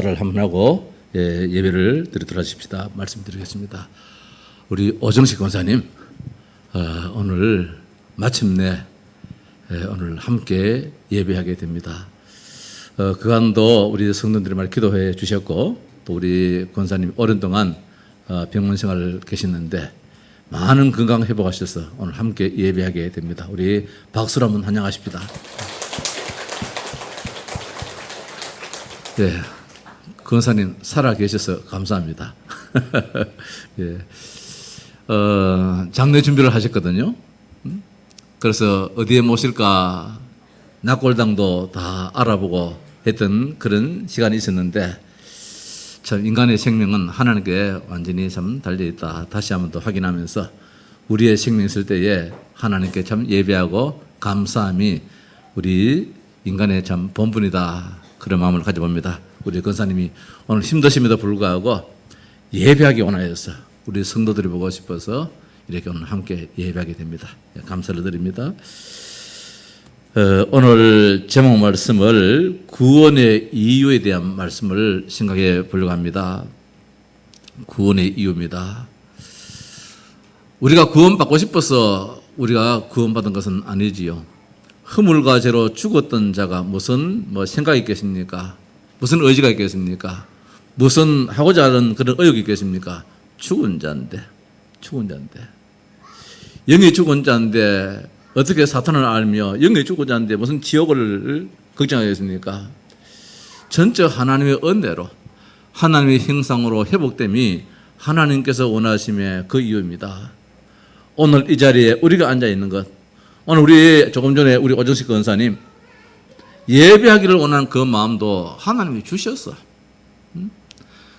인사를 한번 하고 예배를 드리도록 하십시다. 말씀드리겠습니다. 우리 오정식 권사님 오늘 마침내 오늘 함께 예배하게 됩니다. 그간도 우리 성도들이 많이 기도해 주셨고 또 우리 권사님 오랜 동안 병원 생활을 계셨는데 많은 건강 회복하셔서 오늘 함께 예배하게 됩니다. 우리 박수로 한번 환영하십시다. 예, 권사님 살아 계셔서 감사합니다. 예, 장례 준비를 하셨거든요. 그래서 어디에 모실까 낙골당도 다 알아보고 했던 그런 시간이 있었는데 참 인간의 생명은 하나님께 완전히 참 달려있다. 다시 한번 또 확인하면서 우리의 생명 있을 때에 하나님께 참 예배하고 감사함이 우리 인간의 참 본분이다. 그런 마음을 가져봅니다. 우리 권사님이 오늘 힘드심에도 불구하고 예배하기 원하여서 우리 성도들이 보고 싶어서 이렇게 오늘 함께 예배하게 됩니다. 감사를 드립니다. 오늘 제목 말씀을 구원의 이유에 대한 말씀을 생각해 보려고 합니다. 구원의 이유입니다. 우리가 구원받고 싶어서 우리가 구원받은 것은 아니지요. 허물과 죄로 죽었던 자가 무슨 생각이 있겠습니까? 무슨 의지가 있겠습니까? 무슨 하고자 하는 그런 의욕이 있겠습니까? 죽은 자인데. 영이 죽은 자인데 어떻게 사탄을 알며 영이 죽은 자인데 무슨 지옥을 걱정하겠습니까? 전적 하나님의 은혜로 하나님의 형상으로 회복됨이 하나님께서 원하심의 그 이유입니다. 오늘 이 자리에 우리가 앉아 있는 것, 오늘 우리 조금 전에 우리 오정식 권사님 예배하기를 원하는 그 마음도 하나님이 주셨어.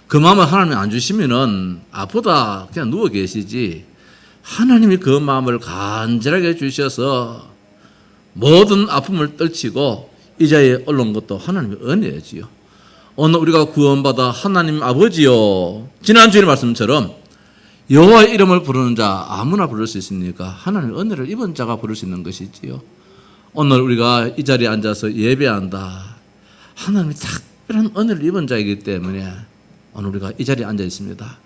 그 마음을 하나님이 안 주시면은 아프다 그냥 누워 계시지. 하나님이 그 마음을 간절하게 주셔서 모든 아픔을 떨치고 이 자리에 올라온 것도 하나님의 은혜지요. 오늘 우리가 구원받아 하나님 아버지요. 지난주에 말씀처럼 여호와의 이름을 부르는 자 아무나 부를 수 있습니까? 하나님의 은혜를 입은 자가 부를 수 있는 것이지요. 오늘 우리가 이 자리에 앉아서 예배한다. 하나님이 특별한 은혜를 입은 자이기 때문에 오늘 우리가 이 자리에 앉아 있습니다.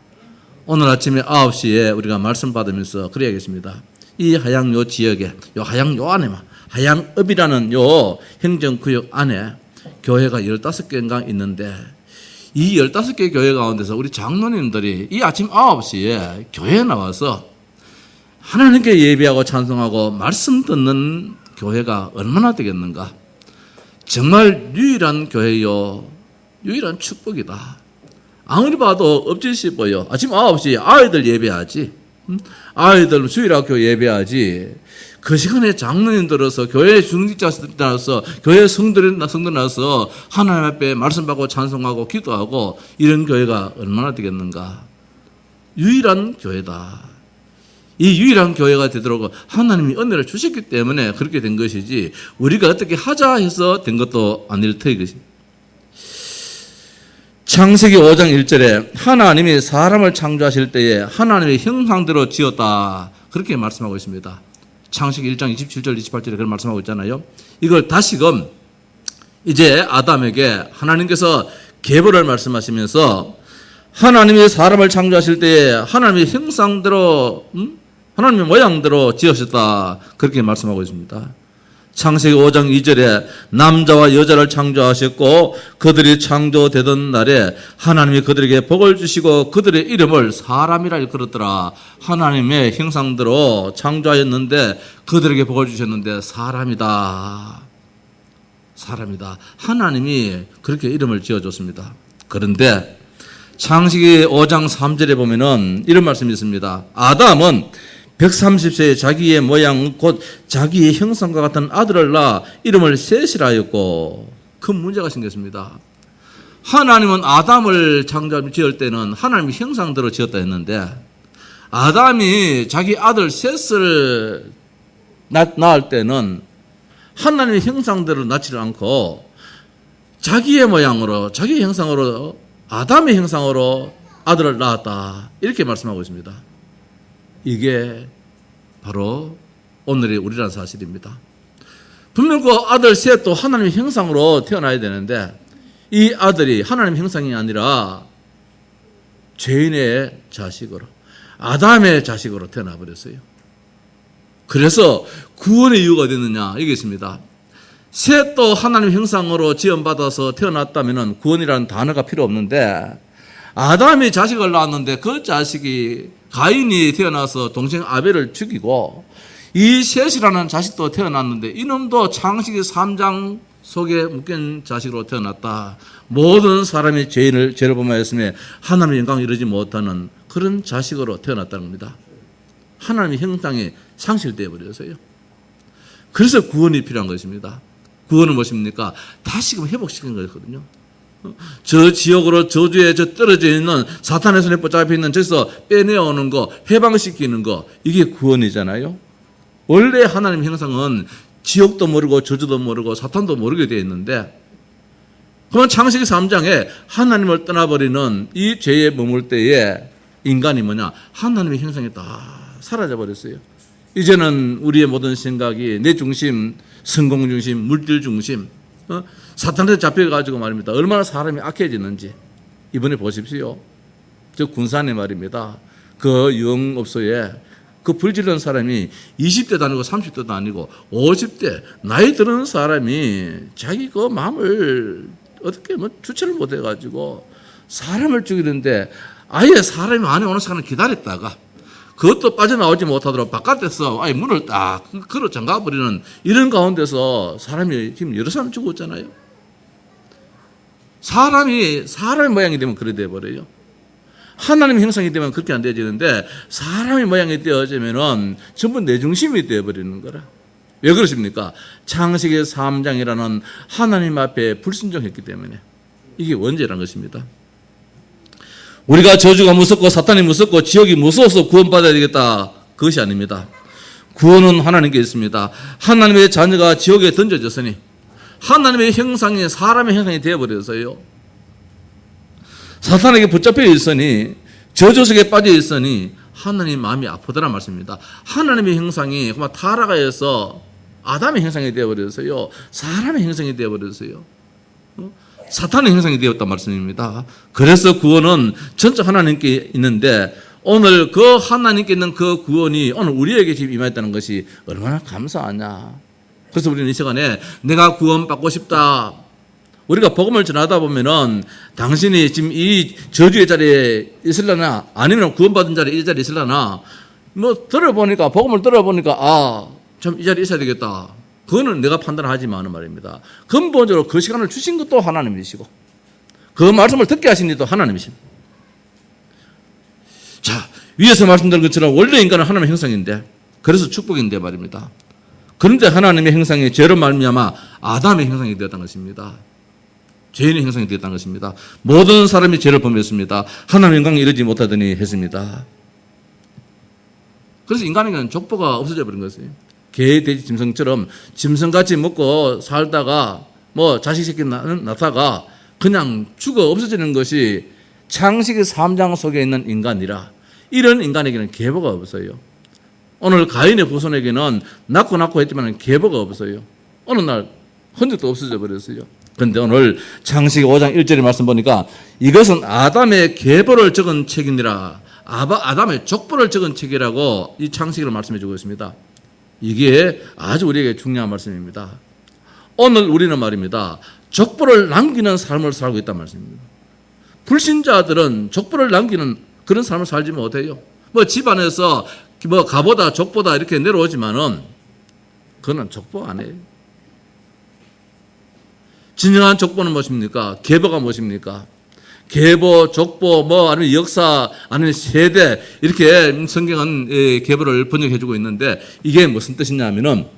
오늘 아침에 9시에 우리가 말씀 받으면서 그래야겠습니다. 이 하양 요 지역에 요 하양 요 안에만 하양읍이라는 요 행정구역 안에 교회가 15개인가 있는데 이 15개 교회 가운데서 우리 장로님들이 이 아침 9시에 교회에 나와서 하나님께 예배하고 찬송하고 말씀 듣는 교회가 얼마나 되겠는가. 정말 유일한 교회요. 유일한 축복이다. 아무리 봐도 없지 싶어요. 아침 9시에 아이들 예배하지. 아이들 주일학교 예배하지. 그 시간에 장로님 들어서 교회 중직자들 나서 교회 성도들 나서 하나님 앞에 말씀 받고 찬송하고 기도하고 이런 교회가 얼마나 되겠는가. 유일한 교회다. 이 유일한 교회가 되도록 하나님이 은혜를 주셨기 때문에 그렇게 된 것이지 우리가 어떻게 하자 해서 된 것도 아닐 터이것이. 창세기 5장 1절에 하나님이 사람을 창조하실 때에 하나님의 형상대로 지었다. 그렇게 말씀하고 있습니다. 창세기 1장 27절 28절에 그걸 말씀하고 있잖아요. 이걸 다시금 이제 아담에게 하나님께서 계보를 말씀하시면서 하나님이 사람을 창조하실 때에 하나님의 형상대로 하나님의 모양대로 지으셨다. 그렇게 말씀하고 있습니다. 창세기 5장 2절에 남자와 여자를 창조하셨고 그들이 창조되던 날에 하나님이 그들에게 복을 주시고 그들의 이름을 사람이라 일컬었더라. 하나님의 형상대로 창조하였는데 그들에게 복을 주셨는데 사람이다. 하나님이 그렇게 이름을 지어줬습니다. 그런데 창세기 5장 3절에 보면은 이런 말씀이 있습니다. 아담은 130세에 자기의 모양 곧 자기의 형상과 같은 아들을 낳아 이름을 셋이라 하였고 큰 문제가 생겼습니다. 하나님은 아담을 지을 때는 하나님의 형상대로 지었다 했는데 아담이 자기 아들 셋을 낳을 때는 하나님의 형상대로 낳지를 않고 자기의 모양으로 자기의 형상으로 아담의 형상으로 아들을 낳았다. 이렇게 말씀하고 있습니다. 이게 바로 오늘의 우리라는 사실입니다. 분명 그 아들 셋도 하나님의 형상으로 태어나야 되는데 이 아들이 하나님 형상이 아니라 죄인의 자식으로, 아담의 자식으로 태어나 버렸어요. 그래서 구원의 이유가 됐느냐, 이게 있습니다. 셋도 하나님 형상으로 지음받아서 태어났다면 구원이라는 단어가 필요 없는데, 아담이 자식을 낳았는데 그 자식이 가인이 태어나서 동생 아벨을 죽이고, 이 셋이라는 자식도 태어났는데 이놈도 창세기 3장 속에 묶인 자식으로 태어났다. 모든 사람이 죄를 범하였으며 하나님의 영광을 이루지 못하는 그런 자식으로 태어났다는 겁니다. 하나님의 형상이 상실되어 버렸어요. 그래서 구원이 필요한 것입니다. 구원은 무엇입니까? 다시금 회복시키는 거거든요. 저 지옥으로 저주에 떨어져 있는 사탄의 손에 붙잡혀 있는 저기서 빼내오는 거, 해방시키는 거, 이게 구원이잖아요. 원래 하나님 형상은 지옥도 모르고 저주도 모르고 사탄도 모르게 되어 있는데, 그러면 창세기 3장에 하나님을 떠나버리는 이 죄에 머물 때에 인간이 뭐냐? 하나님의 형상이 다 사라져 버렸어요. 이제는 우리의 모든 생각이 내 중심, 성공 중심, 물질 중심, 사탄한테 잡혀가지고 말입니다. 얼마나 사람이 악해지는지 이번에 보십시오. 저 군산의 말입니다. 그 유흥업소에 그 불질른 사람이 20대도 아니고 30대도 아니고 50대 나이 드는 사람이 자기 그 마음을 어떻게 주체를 못 해가지고 사람을 죽이는데, 아예 사람이 안에 오는 시간을 기다렸다가 그것도 빠져나오지 못하도록 바깥에서 아예 문을 딱 걸어 잠가버리는 이런 가운데서 사람이 지금 여러 사람 죽었잖아요. 사람의 모양이 되면 그래 돼버려요. 하나님의 형상이 되면 그렇게 안 되어지는데, 사람의 모양이 되어지면은 전부 내 중심이 되어버리는 거라. 왜 그러십니까? 창세기 3장이라는 하나님 앞에 불순종했기 때문에. 이게 원죄라는 것입니다. 우리가 저주가 무섭고 사탄이 무섭고 지옥이 무서워서 구원받아야 되겠다, 그것이 아닙니다. 구원은 하나님께 있습니다. 하나님의 자녀가 지옥에 던져졌으니, 하나님의 형상이 사람의 형상이 되어버렸어요. 사탄에게 붙잡혀 있으니, 저주 속에 빠져 있으니 하나님 마음이 아프더란 말씀입니다. 하나님의 형상이 그만 타락하여서 아담의 형상이 되어버렸어요. 사람의 형상이 되어버렸어요. 사탄의 형상이 되었단 말씀입니다. 그래서 구원은 전적 하나님께 있는데, 오늘 그 하나님께 있는 그 구원이 오늘 우리에게 지금 임했다는 것이 얼마나 감사하냐. 그래서 우리는 이 시간에 내가 구원받고 싶다. 우리가 복음을 전하다 보면은 당신이 지금 이 저주의 자리에 있으려나 아니면 구원받은 자리에 이 자리에 있으려나, 들어보니까, 복음을 들어보니까 참 이 자리에 있어야 되겠다. 그거는 내가 판단하지만은 말입니다. 근본적으로 그 시간을 주신 것도 하나님이시고 그 말씀을 듣게 하신 이도 하나님이십니다. 자, 위에서 말씀드린 것처럼 원래 인간은 하나님의 형상인데, 그래서 축복인데 말입니다. 그런데 하나님의 형상이 죄로 말미암아 아담의 형상이 되었다는 것입니다. 죄인의 형상이 되었다는 것입니다. 모든 사람이 죄를 범했습니다. 하나님의 영광에 이르지 못하더니 했습니다. 그래서 인간에게는 족보가 없어져 버린 것이에요. 개, 돼지, 짐승처럼 짐승같이 먹고 살다가 자식 새끼 낳다가 그냥 죽어 없어지는 것이 창세기 3장 속에 있는 인간이라, 이런 인간에게는 계보가 없어요. 오늘 가인의 후손에게는 낳고 했지만 계보가 없어요. 어느 날 흔적도 없어져 버렸어요. 그런데 오늘 창세기 5장 1절의 말씀 보니까 이것은 아담의 계보를 적은 책이니라, 아담의 족보를 적은 책이라고 이 창세기를 말씀해 주고 있습니다. 이게 아주 우리에게 중요한 말씀입니다. 오늘 우리는 말입니다, 족보를 남기는 삶을 살고 있단 말씀입니다. 불신자들은 족보를 남기는 그런 삶을 살지 못해요. 집안에서 가보다 족보다 이렇게 내려오지만은 그거는 족보 아니에요. 진정한 족보는 무엇입니까? 계보가 무엇입니까? 계보, 족보, 아니면 역사, 아니면 세대, 이렇게 성경은 계보를 번역해주고 있는데, 이게 무슨 뜻이냐면은,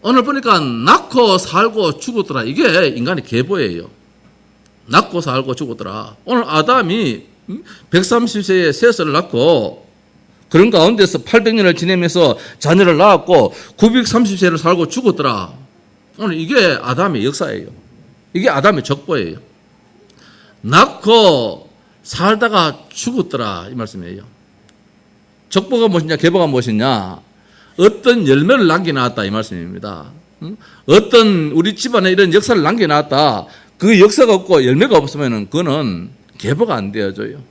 오늘 보니까 낳고 살고 죽었더라. 이게 인간의 계보예요. 낳고 살고 죽었더라. 오늘 아담이 130세에 셋을 낳고, 그런 가운데서 800년을 지내면서 자녀를 낳았고, 930세를 살고 죽었더라. 오늘 이게 아담의 역사예요. 이게 아담의 족보예요. 낳고 살다가 죽었더라, 이 말씀이에요. 족보가 무엇이냐, 계보가 무엇이냐, 어떤 열매를 남겨놨다, 이 말씀입니다. 어떤 우리 집안에 이런 역사를 남겨놨다. 그 역사가 없고 열매가 없으면 그거는 계보가 안 되어져요.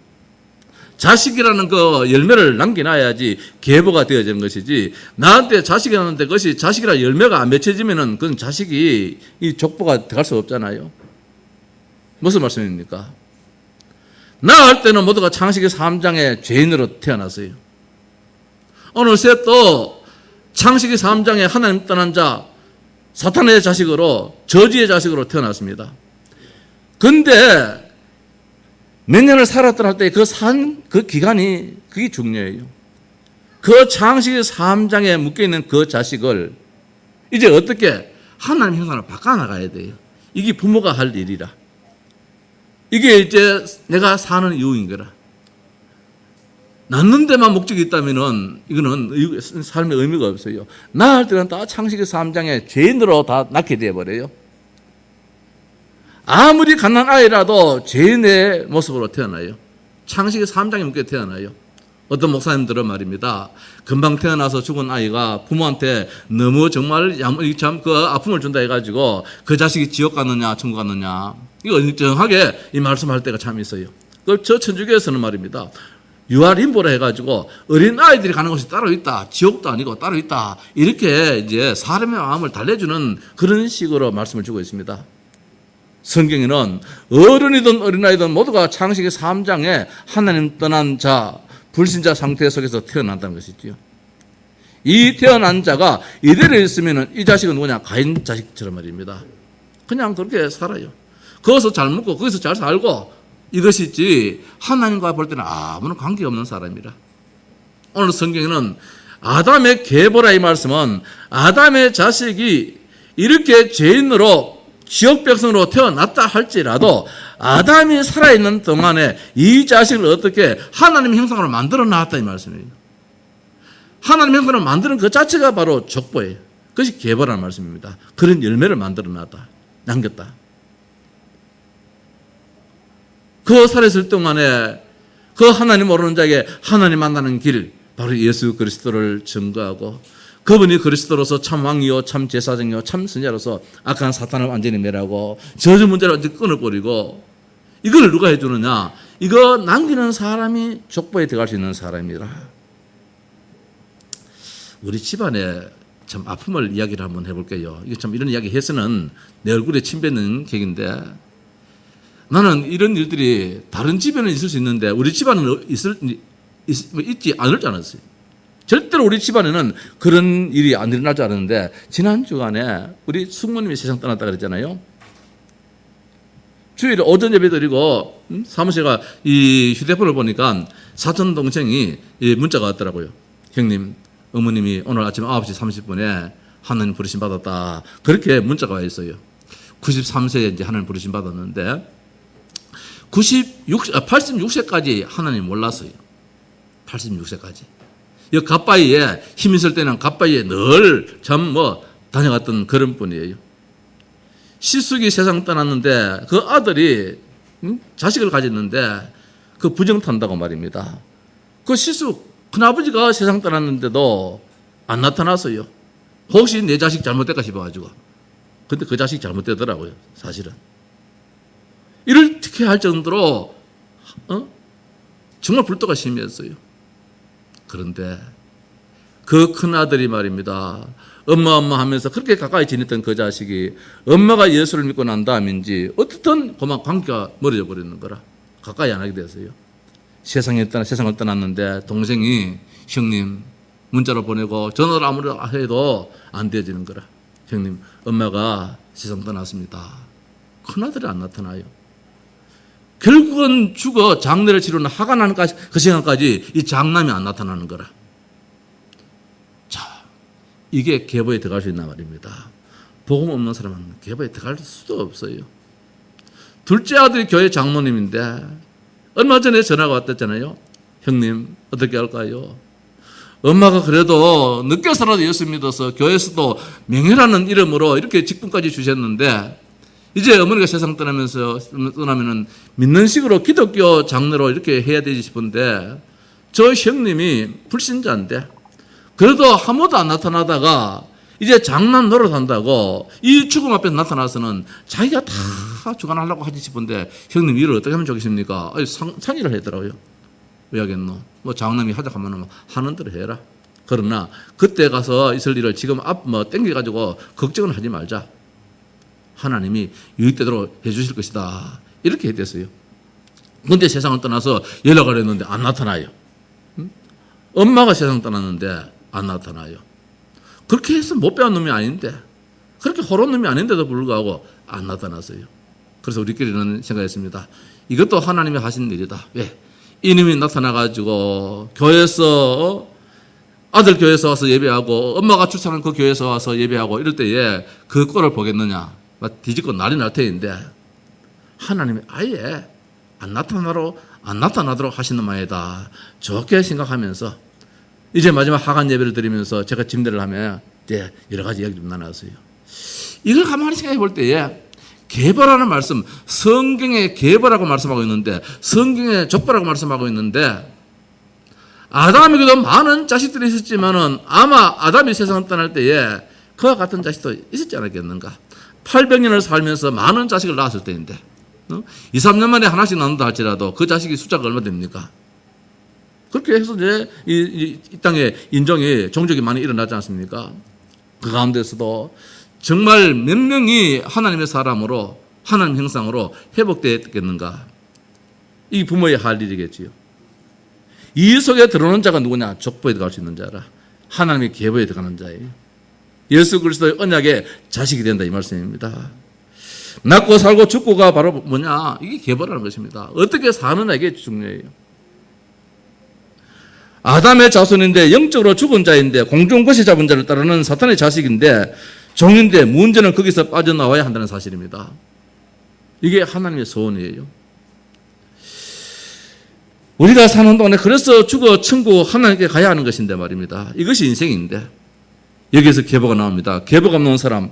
자식이라는 그 열매를 남겨놔야지 계보가 되어지는 것이지, 나한테 자식이 나는데 그것이 자식이라 열매가 안 맺혀지면은 그건 자식이 이 족보가 들어갈 수 없잖아요. 무슨 말씀입니까? 나할 때는 모두가 창세기 3장의 죄인으로 태어났어요. 어느새 또 창세기 3장에 하나님 떠난 자, 사탄의 자식으로, 저주의 자식으로 태어났습니다. 근데 몇 년을 살았더라 할 때 그 기간이 그게 중요해요. 그 창세기 3장에 묶여있는 그 자식을 이제 어떻게 하나님 형상으로 바꿔나가야 돼요. 이게 부모가 할 일이라. 이게 이제 내가 사는 이유인 거라. 낳는 데만 목적이 있다면은 이거는 삶의 의미가 없어요. 낳을 때는 다 창세기 3장에 죄인으로 다 낳게 되어버려요. 아무리 갓난 아이라도 죄인의 모습으로 태어나요. 창세기 3장에 묶여 태어나요. 어떤 목사님들은 말입니다. 금방 태어나서 죽은 아이가 부모한테 너무 정말 참 그 아픔을 준다 해가지고 그 자식이 지옥 갔느냐 천국 갔느냐, 이거 정확하게 이 말씀할 때가 참 있어요. 저 천주교에서는 말입니다. 유아림보라 해가지고 어린 아이들이 가는 곳이 따로 있다. 지옥도 아니고 따로 있다. 이렇게 이제 사람의 마음을 달래주는 그런 식으로 말씀을 주고 있습니다. 성경에는 어른이든 어린아이든 모두가 창세기 3장에 하나님 떠난 자, 불신자 상태 속에서 태어난다는 것이지요. 이 태어난 자가 이대로 있으면 이 자식은 누구냐? 가인 자식처럼 말입니다. 그냥 그렇게 살아요. 거기서 잘 먹고 거기서 잘 살고 이것이지 하나님과 볼 때는 아무런 관계없는 사람이라. 오늘 성경에는 아담의 계보라 이 말씀은 아담의 자식이 이렇게 죄인으로 지옥 백성으로 태어났다 할지라도 아담이 살아있는 동안에 이 자식을 어떻게 하나님 형상으로 만들어 놨다 이 말씀이에요. 하나님 형상으로 만드는 그 자체가 바로 족보예요. 그것이 계보라는 말씀입니다. 그런 열매를 만들어 놨다, 남겼다. 그 살아있을 동안에 그 하나님 모르는 자에게 하나님 만나는 길, 바로 예수 그리스도를 증거하고 그분이 그리스도로서 참 왕이요 참 제사장이요 참 선지자로서 악한 사탄을 완전히 멸하고 저주 문제를 완전히 끊어버리고, 이걸 누가 해주느냐? 이거 남기는 사람이 족보에 들어갈 수 있는 사람이라. 우리 집안에 참 아픔을 이야기를 한번 해볼게요. 이게 참 이런 이야기 해서는 내 얼굴에 침 뱉는 객인데, 나는 이런 일들이 다른 집에는 있을 수 있는데 우리 집안은 있지 않을 줄 알았어요. 절대로 우리 집안에는 그런 일이 안 일어날 줄 알았는데, 지난 주간에 우리 숙모님이 세상 떠났다 그랬잖아요. 주일에 오전 예배 드리고 사무실가 이 휴대폰을 보니까 사촌 동생이 문자가 왔더라고요. 형님, 어머님이 오늘 아침 9시 30분에 하나님 부르심 받았다. 그렇게 문자가 와 있어요. 93세에 이제 하나님 부르심 받았는데 86세까지 하나님 몰랐어요. 86세까지. 이 갓바위에 힘 있을 때는 갓바위에 늘 참 다녀갔던 그런 분이에요. 시숙이 세상 떠났는데 그 아들이 자식을 가졌는데 그 부정 탄다고 말입니다. 그 시숙 큰아버지가 세상 떠났는데도 안 나타났어요. 혹시 내 자식 잘못될까 싶어가지고. 근데 그 자식 잘못되더라고요, 사실은. 이렇게 할 정도로 정말 불도가 심했어요. 그런데 그 큰아들이 말입니다. 엄마 하면서 그렇게 가까이 지냈던 그 자식이 엄마가 예수를 믿고 난 다음인지 어떻든 그만 관계가 멀어져 버리는 거라. 가까이 안 하게 됐어요. 세상을 떠났는데 동생이 형님 문자로 보내고 전화를 아무리 해도 안 되어지는 거라. 형님, 엄마가 세상 떠났습니다. 큰아들이 안 나타나요. 결국은 죽어 장례를 치르는 화가 나는 그 시간까지 이 장남이 안 나타나는 거라. 자, 이게 계보에 들어갈 수 있단 말입니다. 복음 없는 사람은 계보에 들어갈 수도 없어요. 둘째 아들이 교회 장모님인데 얼마 전에 전화가 왔댔잖아요. 형님, 어떻게 할까요? 엄마가 그래도 늦게서라도 예수 믿어서 교회에서도 명예라는 이름으로 이렇게 직분까지 주셨는데 이제 어머니가 세상 떠나면은 믿는 식으로 기독교 장르로 이렇게 해야 되지 싶은데 저 형님이 불신자인데 그래도 한 번도 안 나타나다가 이제 장난 노릇한다고 이 죽음 앞에 나타나서는 자기가 다 주관하려고 하지 싶은데 형님 일을 어떻게 하면 좋겠습니까? 상의를 하더라고요. 왜 하겠노? 뭐 장남이 하자 하면 하는 대로 해라. 그러나 그때 가서 있을 일을 지금 땡겨가지고 걱정은 하지 말자. 하나님이 유익되도록 해주실 것이다. 이렇게 했댔어요. 근데 세상을 떠나서 연락을 했는데 안 나타나요. 엄마가 세상 떠났는데 안 나타나요. 그렇게 해서 못 배운 놈이 아닌데, 그렇게 호론 놈이 아닌데도 불구하고 안 나타났어요. 그래서 우리끼리는 생각했습니다. 이것도 하나님이 하신 일이다. 왜? 이놈이 나타나가지고 교회에서 아들 교회에서 와서 예배하고 엄마가 출산한 그 교회에서 와서 예배하고 이럴 때에 그 꼴을 보겠느냐? 뒤집고 난리 날 테인데 하나님이 아예 안 나타나도록 하시는 마에다. 좋게 생각하면서 이제 마지막 하간 예배를 드리면서 제가 침대를 하면 이제 여러 가지 이야기 좀 나눴어요. 이걸 가만히 생각해 볼 때에 계보라는 말씀, 성경에 계보라고 말씀하고 있는데 성경에 족보라고 말씀하고 있는데 아담에게도 많은 자식들이 있었지만은 아마 아담이 세상을 떠날 때에 그와 같은 자식도 있었지 않았겠는가. 800년을 살면서 많은 자식을 낳았을 때인데 2, 3년 만에 하나씩 낳는다 할지라도 그 자식이 숫자가 얼마 됩니까? 그렇게 해서 이제 이 땅에 인종이 종족이 많이 일어나지 않습니까? 그 가운데서도 정말 몇 명이 하나님의 사람으로 하나님 형상으로 회복되었겠는가? 이 부모의 할 일이겠지요. 이 속에 들어오는 자가 누구냐? 족보에 들어갈 수 있는 자라. 하나님의 계보에 들어가는 자예요. 예수 그리스도의 언약의 자식이 된다 이 말씀입니다. 낳고 살고 죽고가 바로 뭐냐? 이게 계보라는 것입니다. 어떻게 사느냐 이게 중요해요. 아담의 자손인데 영적으로 죽은 자인데 공중거시 잡은 자를 따르는 사탄의 자식인데 종인데 문제는 거기서 빠져나와야 한다는 사실입니다. 이게 하나님의 소원이에요. 우리가 사는 동안에 그래서 죽어 천국 하나님께 가야 하는 것인데 말입니다. 이것이 인생인데 여기에서 계보가 나옵니다. 계보가 없는 사람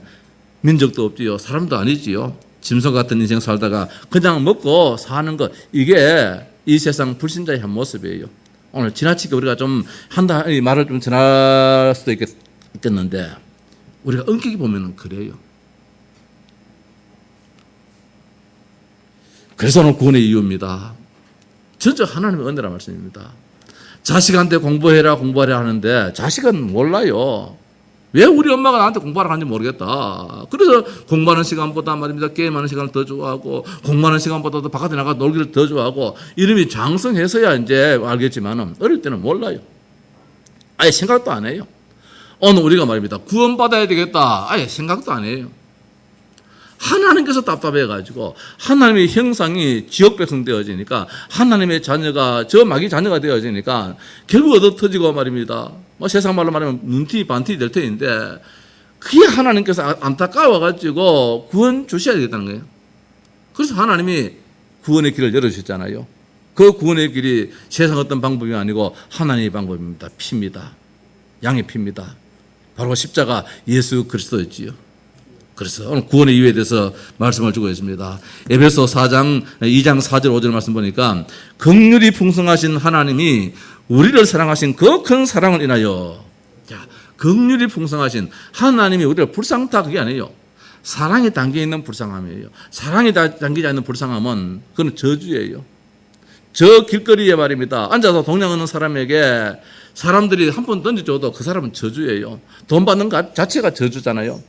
민족도 없지요. 사람도 아니지요. 짐승 같은 인생 살다가 그냥 먹고 사는 것, 이게 이 세상 불신자의 한 모습이에요. 오늘 지나치게 우리가 좀 한다 이 말을 좀 전할 수도 있겠는데 우리가 엄격히 보면은 그래요. 그래서 오늘 구원의 이유입니다. 전적 하나님의 은혜란 말씀입니다. 자식한테 공부하라 하는데 자식은 몰라요. 왜 우리 엄마가 나한테 공부하라 하는지 모르겠다. 그래서 공부하는 시간보다 말입니다. 게임하는 시간을 더 좋아하고 공부하는 시간보다도 바깥에 나가 놀기를 더 좋아하고 이름이 장성해서야 이제 알겠지만 어릴 때는 몰라요. 아예 생각도 안 해요. 오늘 우리가 말입니다. 구원받아야 되겠다. 아예 생각도 안 해요. 하나님께서 답답해가지고 하나님의 형상이 지역 백성 되어지니까 하나님의 자녀가 저 마귀 자녀가 되어지니까 결국 얻어 터지고 말입니다. 뭐 세상 말로 말하면 눈티 반티 될 터인데 그게 하나님께서 안타까워가지고 구원 주셔야 되겠다는 거예요. 그래서 하나님이 구원의 길을 열어주셨잖아요. 그 구원의 길이 세상 어떤 방법이 아니고 하나님의 방법입니다. 피입니다. 양의 피입니다. 바로 십자가 예수 그리스도였지요. 그래서 오늘 구원의 이유에 대해서 말씀을 주고 있습니다. 에베소 2장 4절 5절 말씀 보니까 긍휼이 풍성하신 하나님이 우리를 사랑하신 그 큰 사랑을 인하여, 자, 긍휼이 풍성하신 하나님이 우리를 불쌍다 그게 아니에요. 사랑이 담겨 있는 불쌍함이에요. 사랑이 담기지 않는 불쌍함은 그건 저주예요. 저 길거리에 말입니다. 앉아서 동냥하는 사람에게 사람들이 한 번 던져줘도 그 사람은 저주예요. 돈 받는 것 자체가 저주잖아요.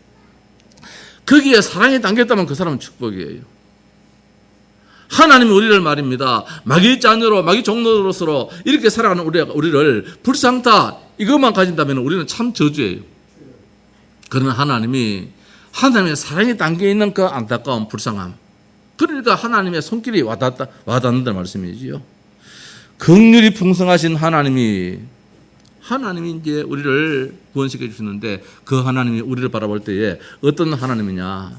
거기에 사랑이 담겼다면 그 사람은 축복이에요. 하나님이 우리를 말입니다. 마귀 자녀로, 마귀 종로로서 이렇게 살아가는 우리를 불쌍다, 이것만 가진다면 우리는 참 저주예요. 그러나 하나님의 사랑이 담겨있는 그 안타까운 불쌍함. 그러니까 하나님의 손길이 와닿는다는 말씀이지요. 긍휼이 풍성하신 하나님이 이제 우리를 구원시켜 주시는데 그 하나님이 우리를 바라볼 때에 어떤 하나님이냐?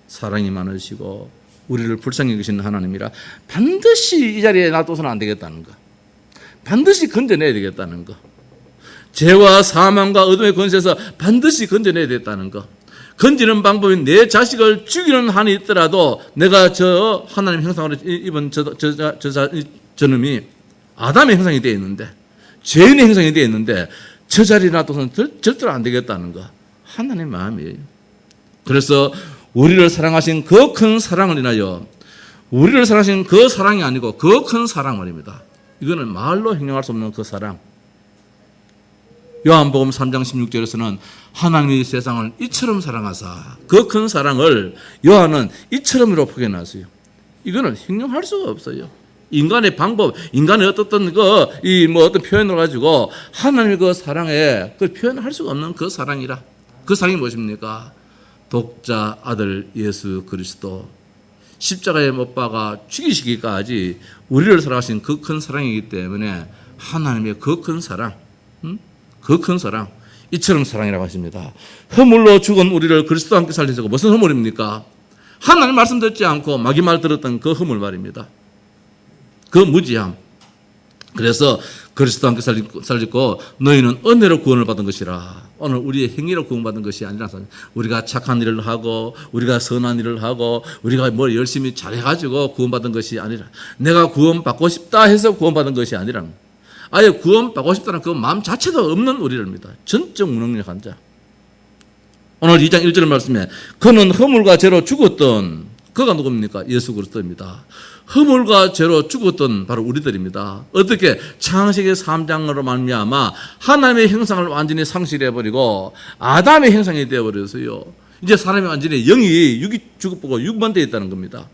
사랑이 많으시고 우리를 불쌍히 여기시는 하나님이라 반드시 이 자리에 놔둬서는 안 되겠다는 거. 반드시 건져내야 되겠다는 거. 죄와 사망과 어둠의 권세에서 반드시 건져내야 되겠다는 거. 건지는 방법이 내 자식을 죽이는 한이 있더라도 내가 저 하나님 형상으로 입은 저놈이 아담의 형상이 되어 있는데 죄인의 형상이 되어 있는데 저 자리에 놔둬서는 절대로 안 되겠다는 거. 하나님의 마음이에요. 그래서 우리를 사랑하신 그 큰 사랑을 인하여 우리를 사랑하신 그 사랑이 아니고 그 큰 사랑 말입니다. 이거는 말로 형용할 수 없는 그 사랑. 요한복음 3장 16절에서는 하나님이 세상을 이처럼 사랑하사 그 큰 사랑을 요한은 이처럼으로 표현하세요. 이거는 형용할 수가 없어요. 인간의 방법, 인간의 어떤 어떤 표현을 가지고 하나님의 그 사랑에 그 표현할 수가 없는 그 사랑이라. 그 사랑이 무엇입니까? 독자 아들 예수 그리스도 십자가에 못 박아 죽이시기까지 우리를 사랑하신 그 큰 사랑이기 때문에 하나님의 그 큰 사랑, 그 큰 사랑, 이처럼 사랑이라고 하십니다. 허물로 죽은 우리를 그리스도와 함께 살리시고 무슨 허물입니까? 하나님 말씀 듣지 않고 마귀 말 들었던 그 허물 말입니다. 그 무지함. 그래서 그리스도와 함께 살리고 너희는 은혜로 구원을 받은 것이라. 오늘 우리의 행위로 구원받은 것이 아니라 우리가 착한 일을 하고 우리가 선한 일을 하고 우리가 뭘 열심히 잘해가지고 구원받은 것이 아니라 내가 구원받고 싶다 해서 구원받은 것이 아니라 아예 구원받고 싶다는 그 마음 자체도 없는 우리를입니다. 전적 무능력한 자. 오늘 2장 1절 말씀에 그는 허물과 죄로 죽었던 그가 누굽니까? 예수 그리스도입니다. 허물과 죄로 죽었던 바로 우리들입니다. 어떻게? 창세기 3장으로 말미암아 하나님의 형상을 완전히 상실해버리고 아담의 형상이 되어버렸어요. 이제 사람이 완전히 영이 육이 죽어보고 육만되어 있다는 겁니다.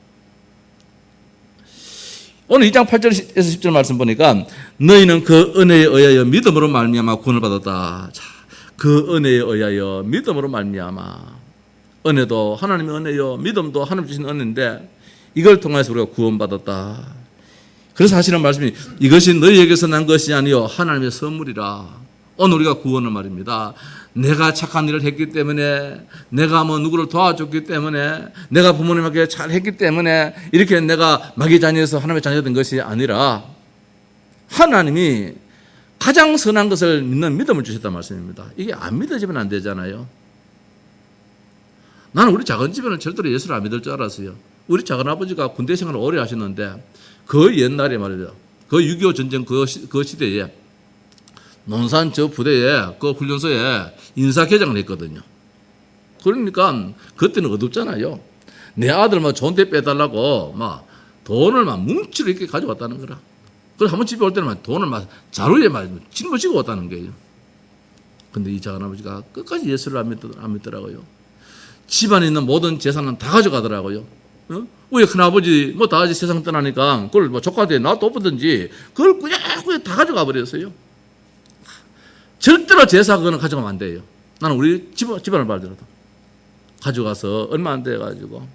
오늘 2장 8절에서 10절 말씀 보니까 너희는 그 은혜에 의하여 믿음으로 말미암아 구원을 받았다. 자, 그 은혜에 의하여 믿음으로 말미암아. 은혜도 하나님의 은혜요, 믿음도 하나님 주신 은혜인데 이걸 통해서 우리가 구원받았다. 그래서 하시는 말씀이 이것이 너희에게서 난 것이 아니요 하나님의 선물이라. 오늘 우리가 구원을 말입니다. 내가 착한 일을 했기 때문에, 내가 누구를 도와줬기 때문에, 내가 부모님에게 잘했기 때문에 이렇게 내가 마귀 자녀에서 하나님의 자녀가 된 것이 아니라 하나님이 가장 선한 것을 믿는 믿음을 주셨단 말씀입니다. 이게 안 믿어지면 안 되잖아요. 나는 우리 작은 집에는 절대로 예수를 안 믿을 줄 알았어요. 우리 작은아버지가 군대 생활을 오래 하셨는데 그 옛날에 말이죠. 그 6.25 전쟁 그 시대에 논산 저 부대에 그 훈련소에 인사개장을 했거든요. 그러니까 그때는 어둡잖아요. 내 아들 좋은 데 빼달라고 돈을 뭉치로 이렇게 가져왔다는 거라. 그래서 한번 집에 올 때는 돈을 자루에 짊어지고 왔다는 거예요. 근데 이 작은아버지가 끝까지 예수를 안 믿더라고요. 집안에 있는 모든 재산은 다 가져가더라고요. 우리 큰아버지 다 이제 세상 떠나니까 그걸 조카한테 나 또 보든지 그걸 꾸역꾸역 다 가져가 버렸어요. 절대로 제사 그거는 가져가면 안 돼요. 나는 우리 집안을 말더라도 가져가서 얼마 안 돼가지고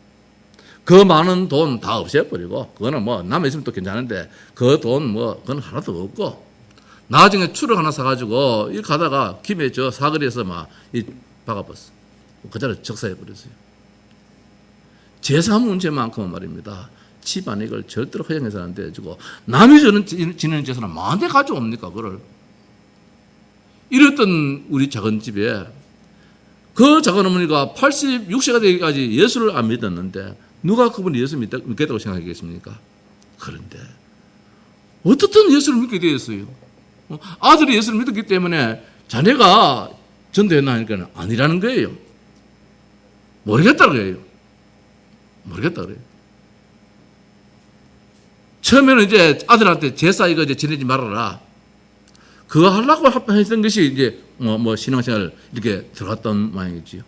그 많은 돈 다 없애버리고 그거는 남아있으면 또 괜찮은데 그 돈 그건 하나도 없고 나중에 추럭 하나 사가지고 이 가다가 김에 저 사거리에서 이 박아버렸어. 그 자리에 적사해버렸어요. 제사 문제만큼은 말입니다. 집안에 이걸 절대로 허용해서는 안 돼가지고 남이 지내는 제사는 마음대 가져옵니까 그걸. 이랬던 우리 작은 집에 그 작은 어머니가 86세가 되기까지 예수를 안 믿었는데 누가 그분이 예수 믿겠다고 생각하겠습니까? 그런데 어떻든 예수를 믿게 되었어요. 아들이 예수를 믿었기 때문에 자네가 전도했나 하니까 아니라는 거예요. 모르겠다 그래요. 모르겠다 그래요. 처음에는 이제 아들한테 제사 이거 이제 지내지 말아라. 그거 하려고 했던 것이 이제 신앙생활 이렇게 들어갔던 모양이지요.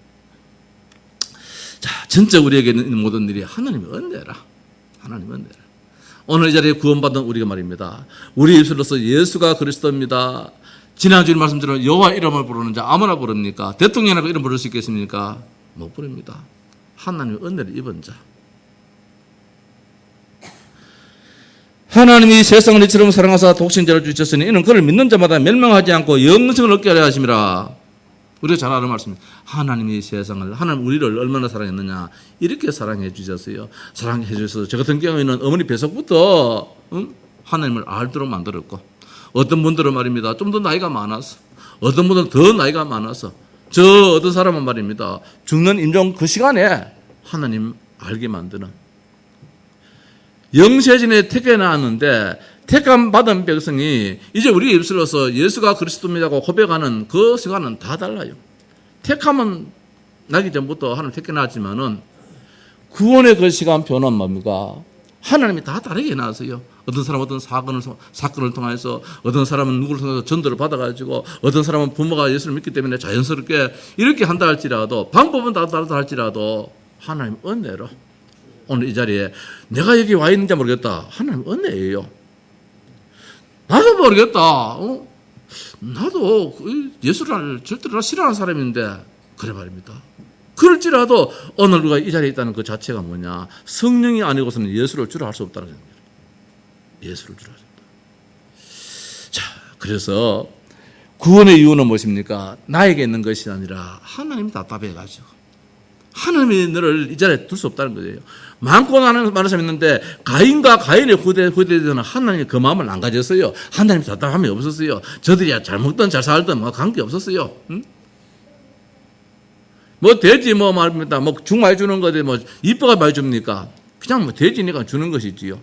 자, 진짜 우리에게 있는 모든 일이 하나님의 은혜라. 하나님의 은혜라. 오늘 이 자리에 구원받은 우리가 말입니다. 우리 입술로서 예수가 그리스도입니다. 지난주에 말씀드린 여호와 이름을 부르는 자 아무나 부릅니까? 대통령이라고 이름 부를 수 있겠습니까? 못 부릅니다. 하나님의 은혜를 입은 자. 하나님이 세상을 이처럼 사랑하사 독생자를 주셨으니 이는 그를 믿는 자마다 멸망하지 않고 영생을 얻게 하려 하심이라. 우리가 잘 아는 말씀입니다. 하나님이 세상을, 하나님 우리를 얼마나 사랑했느냐. 이렇게 사랑해 주셨어요. 사랑해 주셔서 저 같은 경우에는 어머니 뱃속부터 하나님을 알도록 만들었고 어떤 분들은 말입니다. 좀 더 나이가 많아서 어떤 분들은 더 나이가 많아서 저 어떤 사람은 말입니다. 죽는 임종 그 시간에 하나님 알게 만드는 영세전에 택해 나왔는데 택함 받은 백성이 이제 우리 입술로서 예수가 그리스도입니다고 고백하는 그 시간은 다 달라요. 택하면 나기 전부터 하나님 택해놨지만은 구원의 그 시간표는 뭡니까? 하나님이 다 다르게 해놨어요. 어떤 사람은 어떤 사건을 통해서, 어떤 사람은 누구를 통해서 전도를 받아가지고, 어떤 사람은 부모가 예수를 믿기 때문에 자연스럽게 이렇게 한다 할지라도, 방법은 다 다르다 할지라도 하나님 은혜로 오늘 이 자리에 내가 여기 와 있는지 모르겠다. 하나님 은혜예요. 나도 모르겠다. 나도 예수를 절대로 싫어하는 사람인데 그래 말입니다. 그럴지라도 오늘 우리가 이 자리에 있다는 그 자체가 뭐냐? 성령이 아니고서는 예수를 주로 할 수 없다는 겁니다. 예수를 주로 할 수 없다. 자, 그래서 구원의 이유는 무엇입니까? 나에게 있는 것이 아니라 하나님이 답답해가지고 하나님이 너를 이 자리에 둘 수 없다는 거예요. 많고 많은 사람이 있는데 가인과 가인의 후대들은 하나님이 그 마음을 안 가졌어요. 하나님이 답답함이 없었어요. 저들이야 잘 먹든 잘 살든 뭐 관계 없었어요. 응? 뭐 돼지 뭐 말입니다. 뭐 죽 많이 주는 거지 뭐 이뻐가 많이 줍니까? 그냥 뭐 돼지니까 주는 것이지요.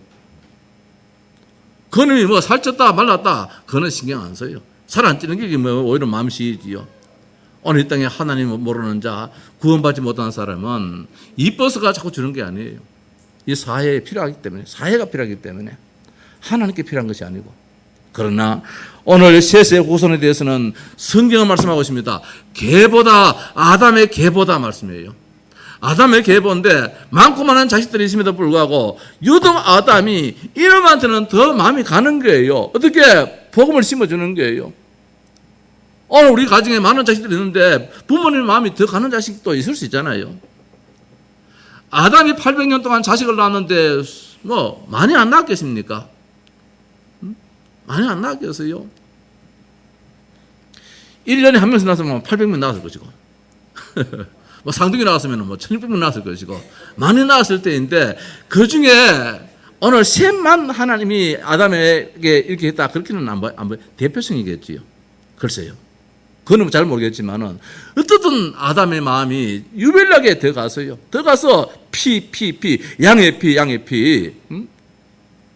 그놈이 뭐 살쪘다 말랐다 그는 신경 안 써요. 살 안 찌는 게 뭐 오히려 마음 시이지요. 오늘 이 땅에 하나님 모르는 자, 구원받지 못한 사람은 이뻐서가 자꾸 주는 게 아니에요. 이 사회에 필요하기 때문에, 사회가 필요하기 때문에 하나님께 필요한 것이 아니고. 그러나 오늘 셋의 후손에 대해서는 성경은 말씀하고 있습니다. 개보다, 아담의 개보다 말씀이에요. 아담의 계보인데 많고 많은 자식들이 있음에도 불구하고 유독 아담이 이놈한테는 더 마음이 가는 거예요. 어떻게? 복음을 심어주는 거예요. 오늘 우리 가정에 많은 자식들이 있는데 부모님 마음이 더 가는 자식도 있을 수 있잖아요. 아담이 800년 동안 자식을 낳았는데 뭐 많이 안 낳았겠습니까? 많이 안 낳았겠어요. 1년에 한 명씩 낳았으면 800명 낳았을 것이고 뭐 상등이 나왔으면 뭐 1600명 나왔을 것이고 많이 나왔을 때인데 그 중에 오늘 셋만 하나님이 아담에게 이렇게 했다 그렇게는 안 봐요. 대표성이겠지요. 글쎄요. 그건 잘 모르겠지만은 어떻든 아담의 마음이 유별나게 더 가서요. 더 가서 피 양의 피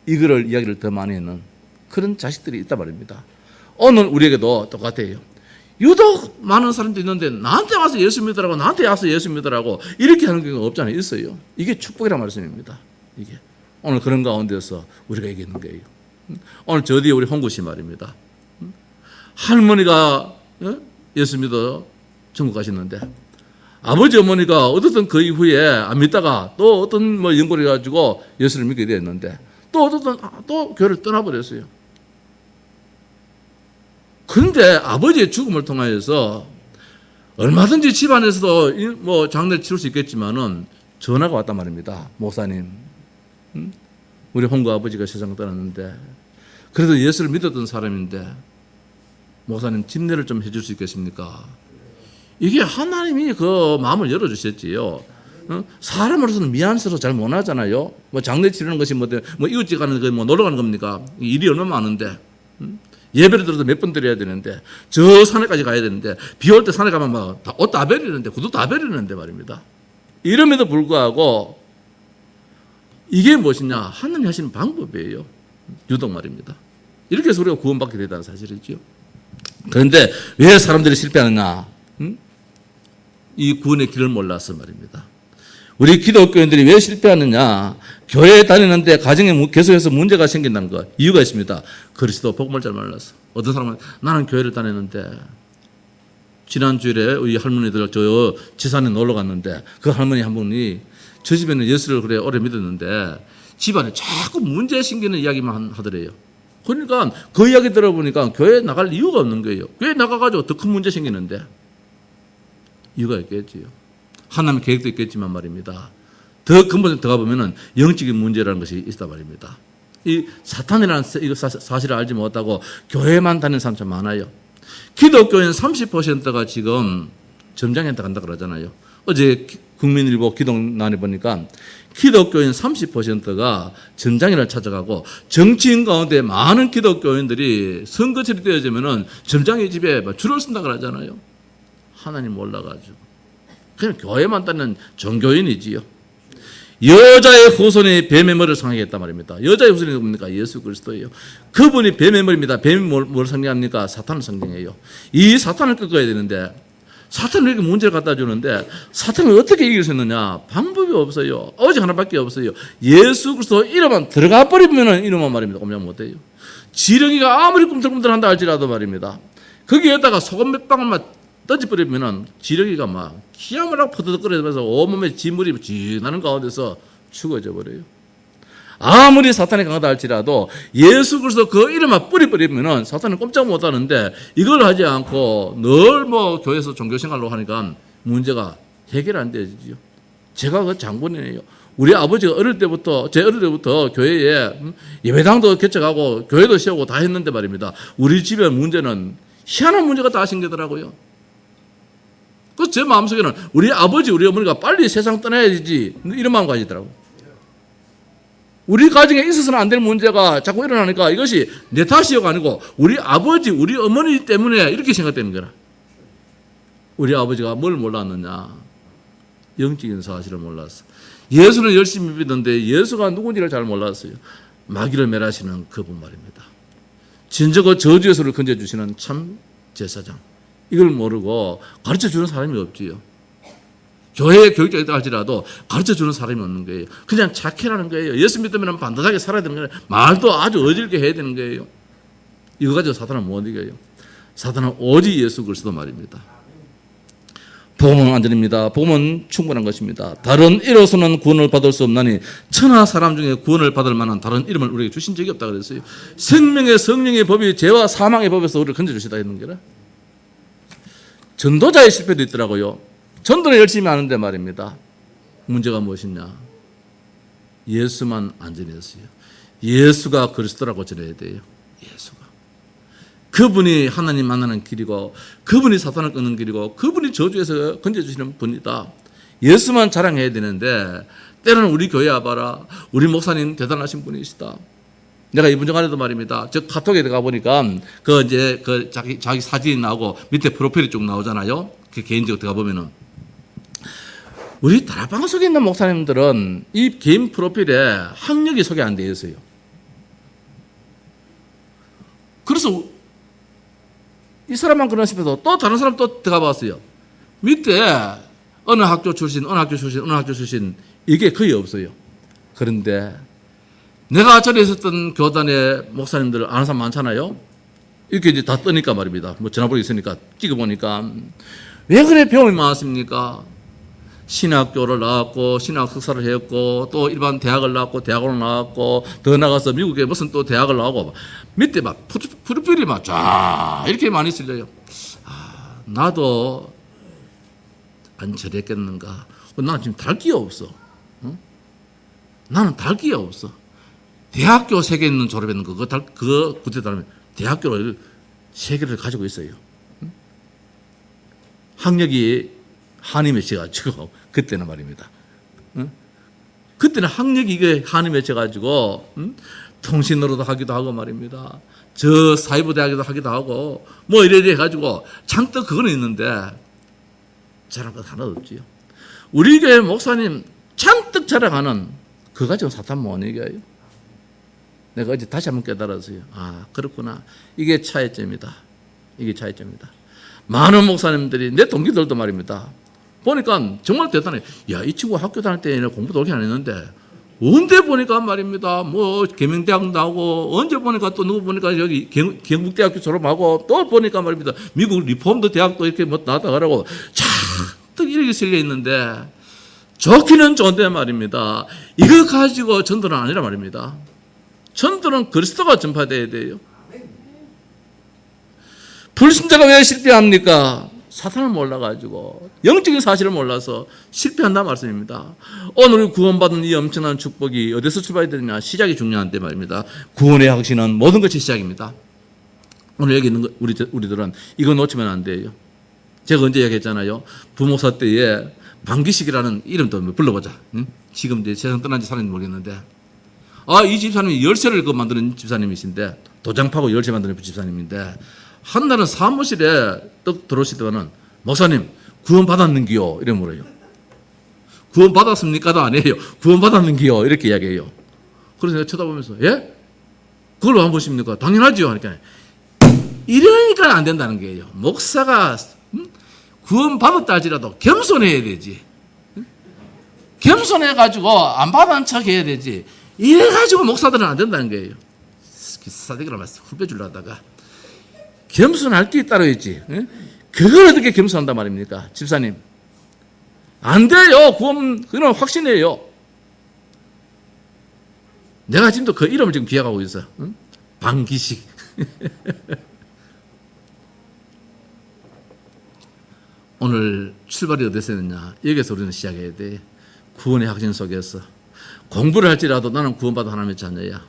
이거를 이야기를 더 많이 하는 그런 자식들이 있단 말입니다. 오늘 우리에게도 똑같아요. 유독 많은 사람들이 있는데 나한테 와서 예수 믿으라고 나한테 와서 예수 믿으라고 이렇게 하는 경우가 없잖아요. 있어요. 이게 축복이란 말씀입니다. 이게 오늘 그런 가운데서 우리가 이기는 거예요. 오늘 저 뒤에 우리 홍구씨 말입니다. 할머니가 예수 믿어 천국 가셨는데 아버지 어머니가 어떻든 그 이후에 안 믿다가 또 어떤 뭐 연골이 가지고 예수를 믿게 되었는데 또 어떻든 또 교회를 떠나버렸어요. 그런데 아버지의 죽음을 통하여서 얼마든지 집안에서도 뭐 장례를 치를 수 있겠지만은 전화가 왔단 말입니다. 목사님, 우리 홍구 아버지가 세상 떠났는데 그래도 예수를 믿었던 사람인데 목사님 집례를 좀 해줄 수 있겠습니까? 이게 하나님이 그 마음을 열어주셨지요. 사람으로서는 미안스러워 잘 못하잖아요. 뭐 장례 치르는 것이 뭐 이웃집 가는 거 뭐 놀러 가는 겁니까? 일이 얼마나 많은데. 예배를 들어도 몇 번 드려야 되는데 저 산에까지 가야 되는데 비 올 때 산에 가면 막 옷 다 버리는데 구두 다 버리는데 말입니다. 이럼에도 불구하고 이게 무엇이냐? 하나님이 하시는 방법이에요. 유독 말입니다. 이렇게 해서 우리가 구원받게 되다는 사실이죠. 그런데 왜 사람들이 실패하느냐? 이 구원의 길을 몰라서 말입니다. 우리 기독교인들이 왜 실패하느냐? 교회에 다니는데 가정에 계속해서 문제가 생긴다는 것. 이유가 있습니다. 그리스도 복음을 잘 몰라서. 어떤 사람은 나는 교회를 다니는데 지난주일에 우리 할머니들 저 지산에 놀러 갔는데 그 할머니 한 분이 저 집에는 예수를 그래 오래 믿었는데 집안에 자꾸 문제 생기는 이야기만 하더래요. 그러니까 그 이야기 들어보니까 교회에 나갈 이유가 없는 거예요. 교회에 나가가지고 더 큰 문제 생기는데 이유가 있겠지요. 하나님의 계획도 있겠지만 말입니다. 더 근본에 들어가 보면은 영적인 문제라는 것이 있다 말입니다. 이 사탄이라는 이 사실을 알지 못하고 교회만 다니는 사람 참 많아요. 기독교인 30%가 지금 점장에 간다 그러잖아요. 어제 국민일보 기독난에 보니까 기독교인 30%가 점장이를 찾아가고 정치인 가운데 많은 기독교인들이 선거철이 되어지면은 점장의 집에 줄을 쓴다 그러잖아요. 하나님 몰라가지고. 그냥 교회만 다니는 종교인이지요. 여자의 후손이 뱀의 머리를 상하게 했단 말입니다. 여자의 후손이 뭡니까? 예수 그리스도예요. 그분이 뱀의 머리입니다. 뱀이 뭘 상징합니까? 사탄을 상징해요. 이 사탄을 꺾어야 되는데 사탄은 이렇게 문제를 갖다 주는데 사탄을 어떻게 이길 수 있느냐? 방법이 없어요. 오직 하나밖에 없어요. 예수 그리스도 이름만 들어가 버리면 이름만 말입니다. 꼼짝 못해요. 지렁이가 아무리 꿈틀꿈틀한다 할지라도 말입니다. 거기에다가 소금 몇 방울만 던져버리면 지렁이가 막 기야을 하고 퍼득거리면서 온몸에 진물이 진하는 가운데서 죽어져 버려요. 아무리 사탄이 강하다 할지라도 예수 그리스도 그 이름만 뿌려버리면 사탄은 꼼짝 못하는데 이걸 하지 않고 늘 뭐 교회에서 종교생활로 하니까 문제가 해결 안 되지요. 제가 그 장본이에요. 우리 아버지가 제 어릴 때부터 교회에 예배당도 개척하고 교회도 세우고 다 했는데 말입니다. 우리 집의 문제는 희한한 문제가 다 생기더라고요. 그래서 제 마음속에는 우리 아버지, 우리 어머니가 빨리 세상 떠나야지 이런 마음 가지더라고요. 우리 가정에 있어서는 안 될 문제가 자꾸 일어나니까 이것이 내 탓이요가 아니고 우리 아버지, 우리 어머니 때문에 이렇게 생각되는 거라. 우리 아버지가 뭘 몰랐느냐? 영적인 사실을 몰랐어. 예수는 열심히 믿었는데 예수가 누군지를 잘 몰랐어요. 마귀를 멸하시는 그분 말입니다. 진정한 저주에서를 건져주시는 참 제사장. 이걸 모르고 가르쳐주는 사람이 없지요. 교회에 교육자가 있다 할지라도 가르쳐주는 사람이 없는 거예요. 그냥 착해라는 거예요. 예수 믿으면 반듯하게 살아야 되는 거예요. 말도 아주 어질게 해야 되는 거예요. 이거 가지고 사탄은 못 이겨요. 사탄은 오직 예수 그리스도 말입니다. 복음은 안전입니다. 복음은 충분한 것입니다. 다른 이로서는 구원을 받을 수 없나니 천하 사람 중에 구원을 받을 만한 다른 이름을 우리에게 주신 적이 없다 그랬어요. 생명의 성령의 법이 죄와 사망의 법에서 우리를 건져주시다 했는 거라. 전도자의 실패도 있더라고요. 전도는 열심히 하는데 말입니다. 문제가 무엇이냐? 예수만 안 전했어요. 예수가 그리스도라고 전해야 돼요. 예수가. 그분이 하나님 만나는 길이고 그분이 사탄을 끊는 길이고 그분이 저주에서 건져주시는 분이다. 예수만 자랑해야 되는데 때로는 우리 교회 와봐라. 우리 목사님 대단하신 분이시다. 내가 이번 전에도 말입니다. 저 카톡에 들어가 보니까 자기 사진이 나오고 밑에 프로필이 쭉 나오잖아요. 그 개인적으로 들어가 보면은 우리 다락방 속에 있는 목사님들은 이 개인 프로필에 학력이 소개 안 되어 있어요. 그래서 이 사람만 그러나 싶어서 또 다른 사람 또 들어가 봤어요. 밑에 어느 학교 출신 이게 거의 없어요. 그런데 내가 전에 있었던 교단의 목사님들 아는 사람 많잖아요. 이렇게 이제 다 뜨니까 말입니다. 뭐 전화번호 있으니까 찍어보니까 왜 그래 배움이 많았습니까? 신학교를 나왔고 신학 석사를 했고 또 일반 대학을 나왔고 대학원을 나왔고 더 나가서 미국에 무슨 또 대학을 나오고 밑에 막 프로필이 막 쫙 이렇게 많이 쓸려요. 나도 안 저랬겠는가? 나는 지금 달 기가 없어. 나는 달 기가 없어. 대학교 3개 있는 졸업했는 거 그거 그때 따르면 대학교를 3개를 가지고 있어요. 학력이 한이 맺혀가지고 그때는 말입니다. 그때는 학력이 이게 한이 맺혀가지고 통신으로도 하기도 하고 말입니다. 저 사이버 대학에도 하기도 하고 뭐 이래 가지고 잔뜩 그거는 있는데 자랑할 것 하나도 없지요. 우리 교회 목사님 잔뜩 자랑하는 그거 가지고 사탄 못 이겨요. 내가 어제 다시 한번 깨달았어요. 그렇구나. 이게 차이점이다. 이게 차이점이다. 많은 목사님들이 내 동기들도 말입니다. 보니까 정말 대단해. 야, 이 친구 학교 다닐 때는 공부도 그렇게 안 했는데 언제 보니까 말입니다. 뭐 계명대학 나오고 언제 보니까 또 누구 보니까 여기 경북대학교 졸업하고 또 보니까 말입니다. 미국 리폼드 대학도 이렇게 뭐 나왔다 그러고 잔뜩 이렇게 실려 있는데 좋기는 좋은데 말입니다. 이거 가지고 전도는 아니라 말입니다. 전도는 그리스도가 전파돼야 돼요. 불신자가 왜 실패합니까? 사탄을 몰라가지고 영적인 사실을 몰라서 실패한다 말씀입니다. 오늘 구원받은 이 엄청난 축복이 어디서 출발이 되느냐? 시작이 중요한데 말입니다. 구원의 확신은 모든 것이 시작입니다. 오늘 여기 있는 우리들은 이거 놓치면 안 돼요. 제가 언제 얘기했잖아요. 부목사 때에 방기식이라는 이름도 불러보자. 지금 이제 세상 떠난 지 사람인지 모르겠는데 이 집사님이 열쇠를 만드는 집사님이신데 도장 파고 열쇠 만드는 집사님인데 한 날은 사무실에 떡 들어오시더니 목사님 구원 받았는기요? 이래 물어요. 구원 받았습니까도 아니에요. 구원 받았는기요? 이렇게 이야기해요. 그래서 내가 쳐다보면서 예? 그걸 안 보십니까? 당연하죠. 하니까 이러니까 안 된다는 거예요. 목사가 구원 받았다 할지라도 겸손해야 되지. 겸손해가지고 안 받은 척 해야 되지. 이래가지고 목사들은 안 된다는 거예요. 사대기를 말씀 훌 빼주려다가 겸손할 때 따로 있지. 그걸 어떻게 겸손한단 말입니까? 집사님. 안 돼요. 구원, 그건 확신이에요. 내가 지금도 그 이름을 지금 기억하고 있어. 방기식. 오늘 출발이 어디서 했느냐? 여기서 우리는 시작해야 돼. 구원의 확신 속에서. 공부를 할지라도 나는 구원받은 하나님의 자녀야.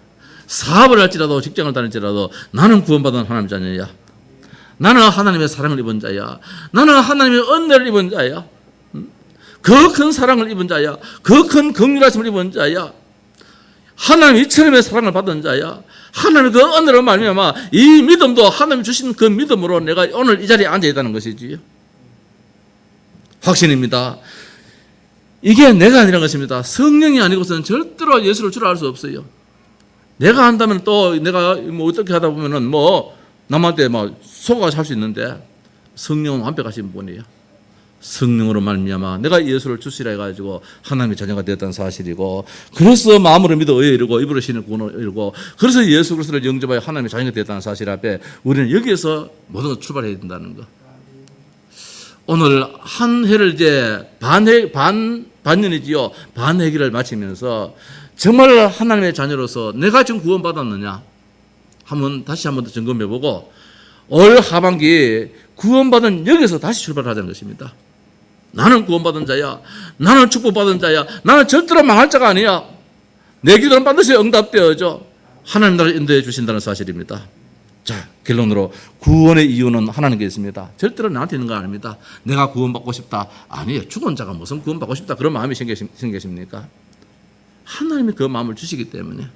사업을 할지라도 직장을 다닐지라도 나는 구원받은 하나님의 자녀야. 나는 하나님의 사랑을 입은 자야. 나는 하나님의 은혜를 입은 자야. 그 큰 사랑을 입은 자야. 그 큰 긍휼하심을 입은 자야. 하나님 이처럼의 사랑을 받은 자야. 하나님의 그 은혜로 말미암아 이 믿음도 하나님 주신 그 믿음으로 내가 오늘 이 자리에 앉아 있다는 것이지요. 확신입니다. 이게 내가 아니라는 것입니다. 성령이 아니고서는 절대로 예수를 주라 할 수 없어요. 내가 한다면 또 내가 뭐 어떻게 하다 보면은 뭐 남한테 막 속아서 할 수 있는데 성령은 완벽하신 분이에요. 성령으로 말미암아 내가 예수를 주시라 해가지고 하나님의 자녀가 되었다는 사실이고, 그래서 마음으로 믿어 의에 이르고 입으로 신을 구원을 이루고, 그래서 예수 그리스도를 영접하여 하나님의 자녀가 되었다는 사실 앞에 우리는 여기에서 모든 걸 출발해야 된다는 거. 오늘 한 해를 이제 반년이지요. 반해기를 마치면서 정말 하나님의 자녀로서 내가 지금 구원받았느냐 다시 한번 더 점검해보고 올 하반기 구원받은 여기서 다시 출발하자는 것입니다. 나는 구원받은 자야. 나는 축복받은 자야. 나는 절대로 망할 자가 아니야. 내 기도는 반드시 응답되어져. 하나님 나를 인도해 주신다는 사실입니다. 자, 결론으로 구원의 이유는 하나님께 있습니다. 절대로 나한테 있는 거 아닙니다. 내가 구원받고 싶다. 아니에요. 죽은 자가 무슨 구원받고 싶다 그런 마음이 생기십니까? 하나님이 그 마음을 주시기 때문에.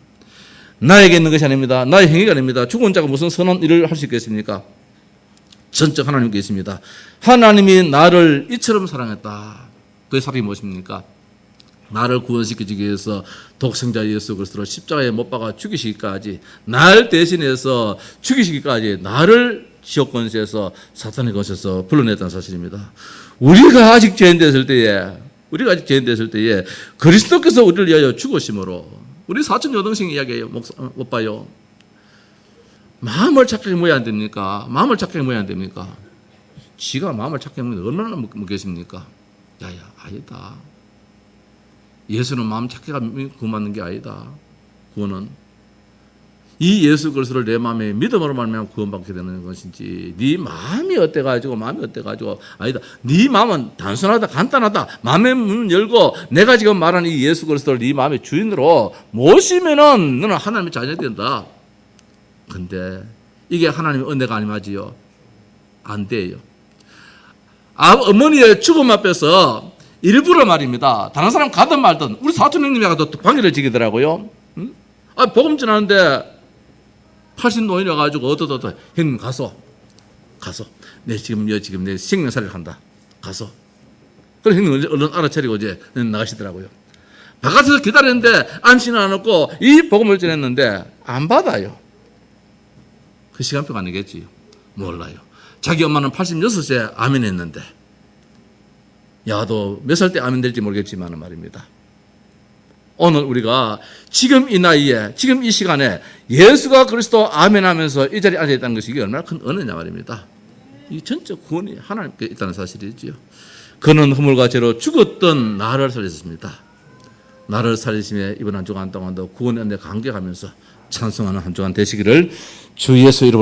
나에게 있는 것이 아닙니다. 나의 행위가 아닙니다. 죽은 자가 무슨 선한 일을 할 수 있겠습니까? 전적 하나님께 있습니다. 하나님이 나를 이처럼 사랑했다. 그의 사랑이 무엇입니까? 나를 구원시키기 위해서 독생자 예수 그리스도를 십자가에 못 박아 죽이시기까지, 날 대신해서 죽이시기까지 나를 지옥 권세에서 사탄의 권세에서 불러냈다는 사실입니다. 우리가 아직 죄인 됐을 때에 그리스도께서 우리를 위하여 죽으심으로, 우리 사촌 여동생 이야기예요. 못 봐요. 마음을 착하게 모여야 안 됩니까? 마음을 착하게 모여야 안 됩니까? 지가 마음을 착하게 모이면 얼마나 먹겠습니까? 야야, 아니다. 예수는 마음 착하게 구원받는 게 아니다. 구원은 이 예수 그리스도를 내 마음에 믿음으로 말미암아 구원받게 되는 것인지, 네 마음이 어때가지고 아니다. 네 마음은 단순하다, 간단하다. 마음의 문 열고 내가 지금 말하는 이 예수 그리스도를 네 마음의 주인으로 모시면은 너는 하나님의 자녀가 된다. 근데 이게 하나님의 은혜가 아니마지요. 안 돼요. 어머니의 죽음 앞에서 일부러 말입니다. 다른 사람 가든 말든 우리 사촌 형님이 가도 방해를 지기더라고요. 응? 복음 전하는데 80노인이 와가지고 형님 가서 내 지금 내 생명살이를 한다. 가서. 그래 형님 얼른 알아차리고 이제 나가시더라고요. 바깥에서 기다렸는데 안심을 안 하고 이 복음을 전했는데 안 받아요. 그 시간표가 아니겠지. 몰라요. 자기 엄마는 86세 아멘 했는데, 야도 몇 살 때 아멘 될지 모르겠지만 말입니다. 오늘 우리가 지금 이 나이에, 지금 이 시간에 예수가 그리스도 아멘 하면서 이 자리에 앉아있다는 것이 이게 얼마나 큰 은혜냐 말입니다. 이 전적 구원이 하나님께 있다는 사실이지요. 그는 허물과 죄로 죽었던 나를 살리셨습니다. 나를 살리심에 이번 한 주간 동안도 구원의 은혜 감격하면서 찬송하는 한 주간 되시기를 주 예수 이름으로